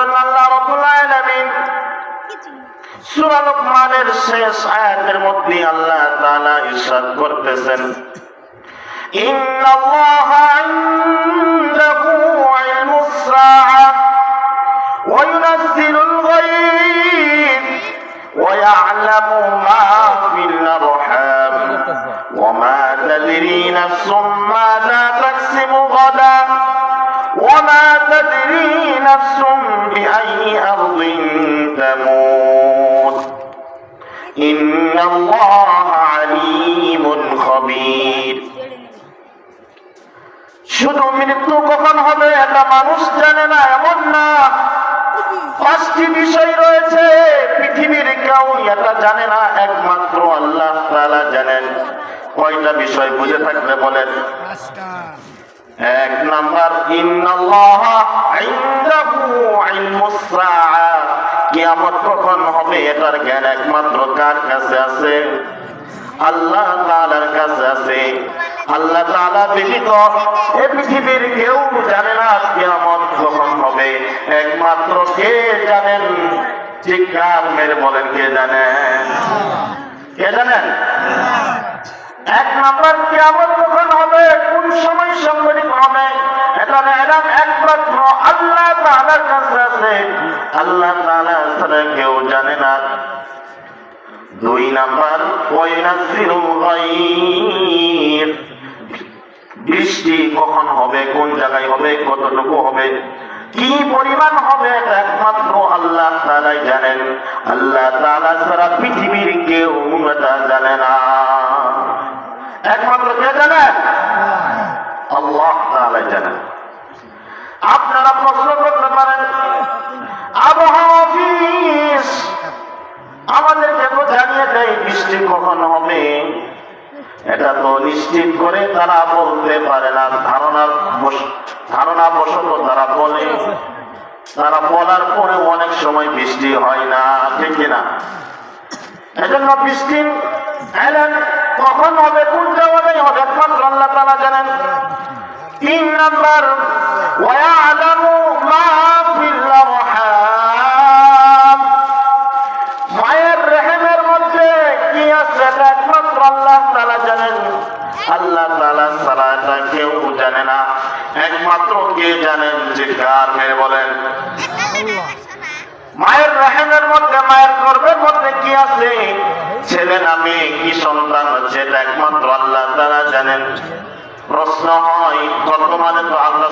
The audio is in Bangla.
জন্য আল্লাহ রাব্বুল আলামিন সূরা লুকমানের শেষ আয়াতের মধ্যে আল্লাহ তাআলা ইরশাদ করতেছেন, ইন্নাল্লাহা ইনদাহু ইলমুস সাআহ ওয়া ইউনাজ্জিলুল গায়ব ওয়া ইয়া'লামু মা ফিল আরহাম ওয়া মা তাদরি নাফসুম মাযা তাকসিবু গাদা ওয়া মা তাদরি নাফসুম বিআইয়ি আরদিন তামুত ইন্নাল্লাহা আলীমুন খাবীর। শুধু মৃত্যু কখন হবে এটা মানুষ জানে না এমন না, পাঁচটি বিষয় রয়েছে পৃথিবীর কেউ এটা জানে না, একমাত্র আল্লাহ তাআলা জানেন। কয়টা বিষয় বুঝে থাকলে বলেন? এক নাম্বার, ইন্নাল্লাহা ইনদাহু ইলমুস সাআ, কিয়ামত কখন হবে এটার জ্ঞান একমাত্র কার কাছে আছে? আল্লাহ তাআলার কাছে আছে। আল্লাহ তাআলা ব্যতীত এই পৃথিবীর কেউ জানে না কিয়ামত কখন হবে, একমাত্র কে জানেন? চিৎকার মেরে বলেন, কে জানেন? কে জানেন? এক নাম্বার, কিয়ামত কখন হবে, কোন সময় সংঘটিত হবে, এটার এলাম একমাত্র আল্লাহ তাআলার কাছে আছে। আল্লাহ তাআলা ছাড়া কেউ জানে না। দুই নাম্বার, ওয়াইনাসিরুল গায়ব, বৃষ্টি কখন হবে, কোন জায়গায় হবে, কতটুকু হবে, কি পরিমাণ হবে, একমাত্র আল্লাহ তাআলাই জানেন। আল্লাহ তাআলা ছাড়া পৃথিবীর কেউ এটা জানে না। একমাত্র কে জানেন? আল্লাহ তাআলাই জানেন। আপনারা প্রশ্ন করতে পারেন, আবহাওয়া অফিস আমাদেরকে তো জানিয়ে দেয় বৃষ্টি কখন হবে, এটা তো নিশ্চিত করে তারা বলতে পারে না, ধারণা বশত তারা বলে, তারা বলার পরে অনেক সময় বৃষ্টি হয় না, ঠিক কিনা? এজন্য বৃষ্টি এলেন কখন হবে, কোন জায়গায় হবে, একমাত্র আল্লাহ তাআলা জানেন। তিন নাম্বার, ওয়া ইয়া'লামু মা ফিল আরহাম, মায়ের রেহেমের মধ্যে কি আছে এটা একমাত্র আল্লাহ তাআলা জানেন। আল্লাহ তাআলা ছাড়া এটা কেউ জানে না, একমাত্র কে জানেন? চিৎকার মেরে বলেন। মায়ের রেহেমের মধ্যে, মায়ের গর্ভের মধ্যে কি আছে, ছেলে না মেয়ে, কি সন্তান হচ্ছে, এটা একমাত্র আল্লাহ তাআলা জানেন। প্রশ্ন হয়, বর্তমানে তো আল্লাহ